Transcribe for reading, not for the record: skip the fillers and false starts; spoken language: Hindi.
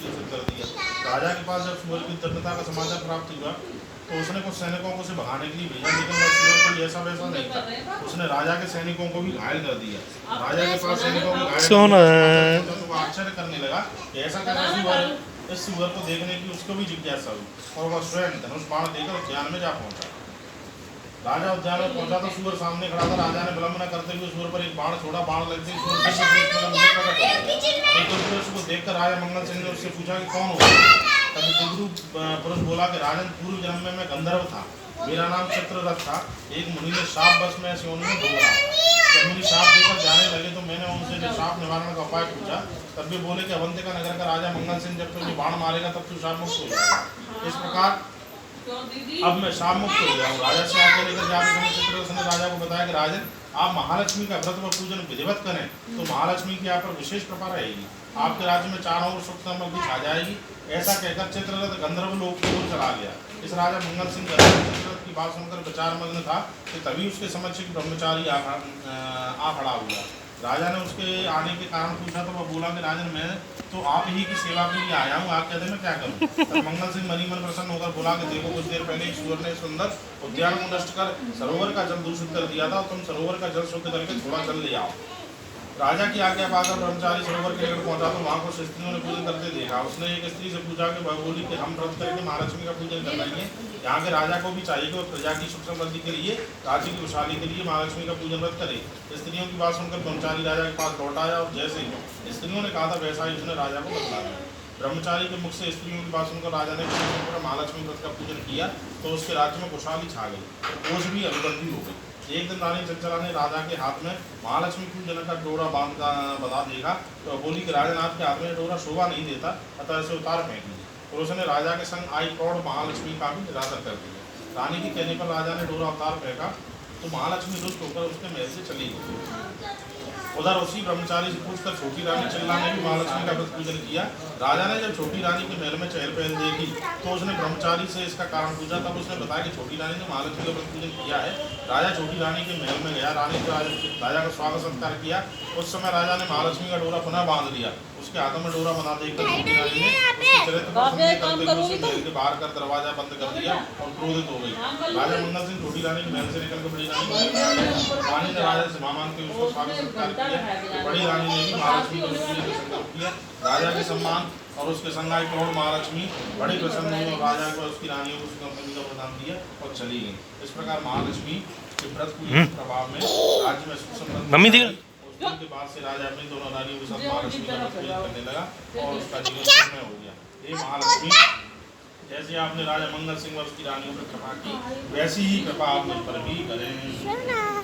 सूचित कर दिया। राजा के पास जब सूअर की दृढ़ता का समाचार प्राप्त हुआ तो उसने कुछ सैनिकों को उसे भगाने के लिए भेजा, लेकिन वह सूअर कोई ऐसा वैसा नहीं था। उसने राजा के सैनिकों को भी घायल कर दिया। राजा के पास सैनिकों को घायल तो वह आश्चर्य करने लगा कि ऐसा कैसा सूअर है। इस सूअर को देखने की उसको भी जिज्ञासा हुई और वह स्वयं धनुष बाण देकर उद्यान में जा पहुंचा। राजा उद्यान में पहुंचा तो सूअर सामने खड़ा था। राजा ने विलंब न करते हुए सूअर पर एक बाण छोड़ा। बाण लगते ही सूअर उसको देखकर राजा मंगल सिंह ने उससे पूछा कि कौन हो। तब दुगरू पुरुष बोला कि राजन, पूर्व जन्म में मैं गंधर्व था, मेरा नाम चित्ररथ था। एक मुनि ने शाप बस में ऐसे उन्होंने ढोला। जब मुनि शाप देकर जाने लगे तो मैंने उनसे जो शाप निवारण का उपाय पूछा, तब भी बोले कि अवंतिका नगर का राजा मंगल सिंह जब तुझे बाण मारेगा तब तू शाप मुक्त हो जाएगा। इस प्रकार अब मैं शाप मुक्त हो गया हूँ। राजा से आगे लेकर जाते समय चित्ररथ ने राजा को बताया कि राजन, आप महालक्ष्मी का व्रत व पूजन विधिवत करें तो महालक्ष्मी की आप पर विशेष कृपा रहेगी। आपके राज्य में चारों ओर सुख समृद्धि छा जाएगी। ऐसा कहकर चित्ररथ गंधर्व लोक की ओर चला गया। इस राजा मंगल सिंह चित्ररथ की बात सुनकर विचार मग्न था कि तभी उसके समक्ष एक ब्रह्मचारी आ खड़ा हुआ। राजा ने उसके आने के कारण पूछा तो वह बोला कि राजन, मैं तो आप ही की सेवा के लिए आया हूँ, आप कहते मैं क्या करूँ। तब मंगल सिंह मनी मन प्रसन्न होकर बोला कि देखो, कुछ देर पहले एक सूअर ने सुंदर उद्यान को नष्ट कर सरोवर का जल दूषित कर दिया था, तुम सरोवर का जल शुद्ध करके थोड़ा जल ले आओ। राजा की आज्ञा पाकर ब्रह्मचारी सरोवर के निकट पहुंचा तो वहां कुछ स्त्रियों ने पूजन करते देखा। उसने एक स्त्री से पूछा कि वह बोली कि हम व्रत करके महालक्ष्मी का पूजन कर रही है। यहाँ के राजा को भी चाहिए कि वह प्रजा की सुख समृद्धि के लिए, राज्य की खुशहाली के लिए महालक्ष्मी का पूजन व्रत करे। स्त्रियों की बात सुनकर ब्रह्मचारी राजा के पास लौट आया और जैसे स्त्रियों ने कहा था वैसा ही उसने राजा को बतलाया। ब्रह्मचारी के मुख से स्त्रियों की बात सुनकर राजा ने महालक्ष्मी व्रत का पूजन किया तो उसके राज्य में खुशहाली छा गई, कोष भी अभिवृद्धि हो गई। एक दिन रानी चंचला ने राजा के हाथ में महालक्ष्मी पूजन का डोरा बंधा देखा तो बोली कि राजन, आपके हाथ में डोरा शोभा नहीं देता, अतः इसे उतार फेंक दीजिए। पुरुष ने राजा के संग आई प्रौढ़ महालक्ष्मी का भी निरादर कर दिया। रानी के कहने पर राजा ने डोरा उतार फेंका तो महालक्ष्मी रुष्ट होकर उसके महल से चली गई। उधर उसी ब्रह्मचारी से पूछकर छोटी रानी चिल्ला ने भी महालक्ष्मी का व्रत पूजन किया। राजा ने जब छोटी रानी के महल में चहल पहल देखी तो उसने ब्रह्मचारी से इसका कारण पूछा। तब उसने बताया कि छोटी रानी ने महालक्ष्मी का व्रत पूजन किया है। राजा छोटी रानी के महल में गया, रानी को राजा का स्वागत सत्कार किया। उस समय राजा ने महालक्ष्मी का डोरा पुनः बांध दिया। उसके हाथों में डोरा बना देखकर छोटी रानी ने उसके चरित्र को महल के बाहर कर दरवाजा बंद कर दिया और क्रोधित हो गई। राजा मंगल सिंह छोटी रानी के महल से निकलकर बड़ी रानी ने राजा से मान के उसको स्वागत सत्कार किया। बड़ी रानी ने भी महालक्ष्मी को संकल्प किया। राजा के सम्मान और उसके संगाई प्रौढ़ महालक्ष्मी बड़ी प्रसन्न हुई और राजा को उसकी रानियों को कंपनी का प्रदान दिया और चली गई। इस प्रकार महालक्ष्मी के व्रत पूजन के प्रभाव में राज्य में सुख समृद्धि के बाद से राजा अपनी दोनों रानियों के साथ महालक्ष्मी का व्रत पूजन करने लगा और उसका जीवन सुखमय हो गया। हे महालक्ष्मी, जैसे आपने राजा मंगल सिंह और उसकी रानियों पर कृपा की, वैसी ही कृपा आप मुझ पर भी करें।